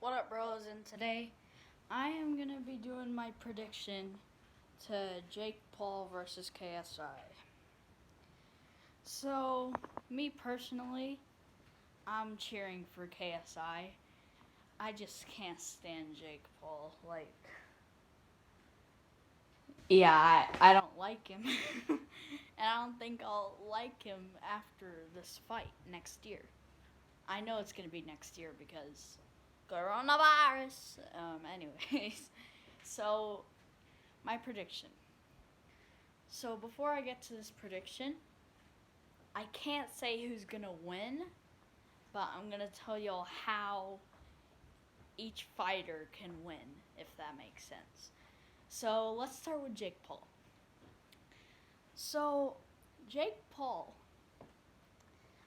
What up, bros? And today I am gonna be doing my prediction to Jake Paul versus KSI. So, me personally, I'm cheering for KSI. I just can't stand Jake Paul. I don't like him. And I don't think I'll like him after this fight next year. I know it's gonna be next year because coronavirus. Anyways, so my prediction. So before I get to this prediction, I can't say who's gonna win, but I'm gonna tell y'all how each fighter can win, if that makes sense. So let's start with Jake Paul. So Jake Paul,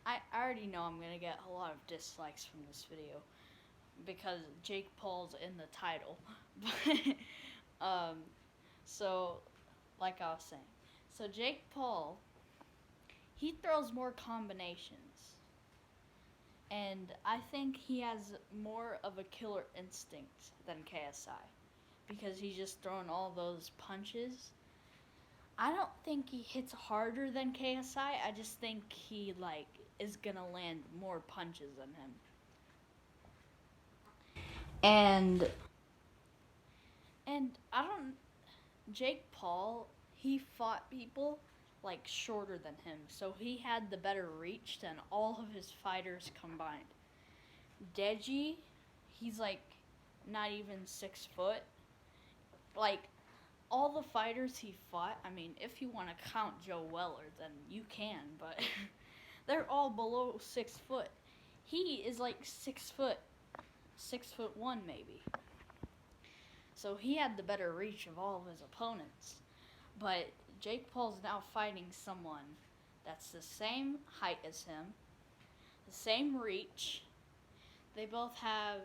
I already know I'm gonna get a lot of dislikes from this video because Jake Paul's in the title. But so like I was saying, so Jake Paul, he throws more combinations, and I think he has more of a killer instinct than KSI because he's just throwing all those punches. I don't think he hits harder than KSI. I just think he is gonna land more punches than him. And I don't Jake Paul, he fought people shorter than him, so he had the better reach than all of his fighters combined. Deji, he's not even 6 foot. Like all the fighters he fought, I mean, if you want to count Joe Weller, then you can, but they're all below 6 foot. He is 6 foot, 6'1" maybe. So he had the better reach of all of his opponents. But Jake Paul's now fighting someone that's the same height as him, the same reach. They both have.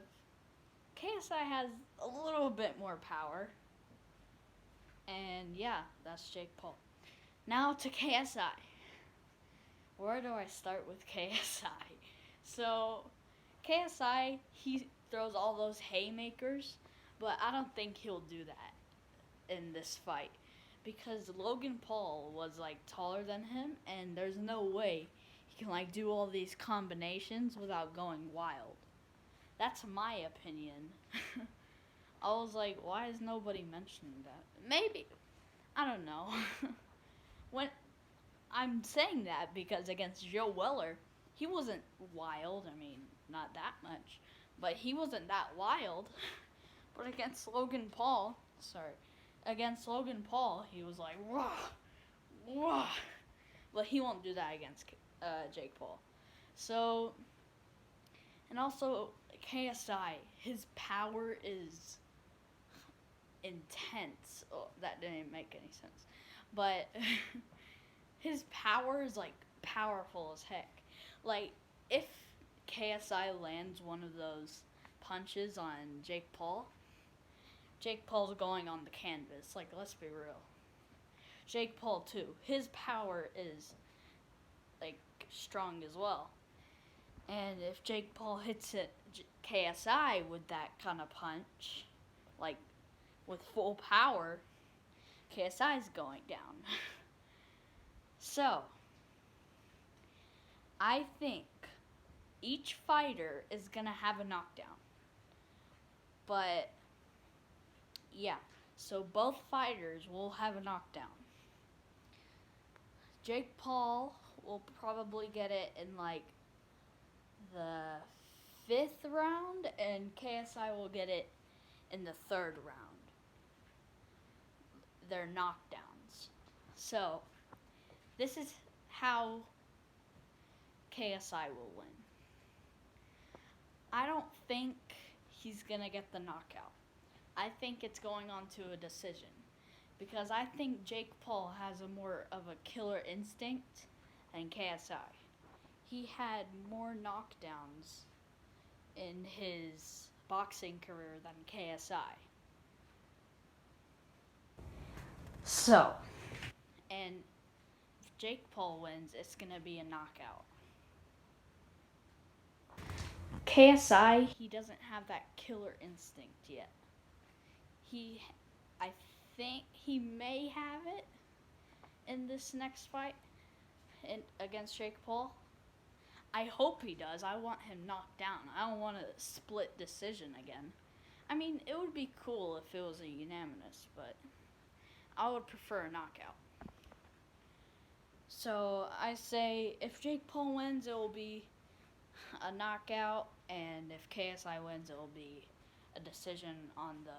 KSI has a little bit more power. And yeah, that's Jake Paul. Now to KSI. Where do I start with KSI? So, KSI, he throws all those haymakers, but I don't think he'll do that in this fight because Logan Paul was taller than him, and there's no way he can do all these combinations without going wild. That's my opinion. I was like, why is nobody mentioning that? Maybe, I don't know. When I'm saying that because against Joe Weller, he wasn't wild. I mean, not that much, but he wasn't that wild. But against Logan Paul, he was like, wah, wah. But he won't do that against Jake Paul. So, and also KSI, his power is intense. Oh, that didn't make any sense. But his power is powerful as heck. If KSI lands one of those punches on Jake Paul's going on the canvas. Let's be real. Jake Paul too. His power is strong as well. And if Jake Paul hits KSI with that kind of punch, with full power, KSI's going down. So, I think each fighter is going to have a knockdown. But, yeah. So, both fighters will have a knockdown. Jake Paul will probably get it in, the 5th round, and KSI will get it in the 3rd round. They're knockdowns. So, this is how KSI will win. I don't think he's going to get the knockout. I think it's going on to a decision because I think Jake Paul has more of a killer instinct than KSI. He had more knockdowns in his boxing career than KSI. So, and if Jake Paul wins, it's going to be a knockout. KSI, he doesn't have that killer instinct yet. I think he may have it in this next fight against Jake Paul. I hope he does. I want him knocked down. I don't want a split decision again. I mean, it would be cool if it was a unanimous, but I would prefer a knockout. So I say if Jake Paul wins, it will be a knockout, and if KSI wins, it will be a decision on the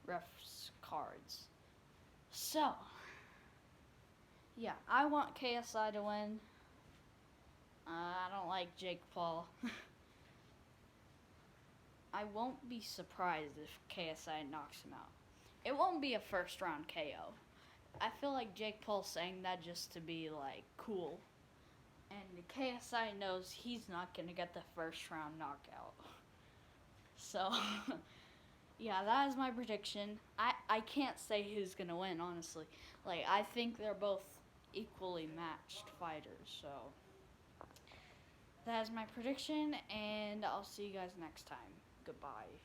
refs' cards. So, yeah, I want KSI to win. I don't like Jake Paul. I won't be surprised if KSI knocks him out. It won't be a first round KO. I feel like Jake Paul's saying that just to be like cool. And KSI knows he's not going to get the first round knockout. So, yeah, that is my prediction. I can't say who's going to win, honestly. Like, I think they're both equally matched fighters. So, that is my prediction, and I'll see you guys next time. Goodbye.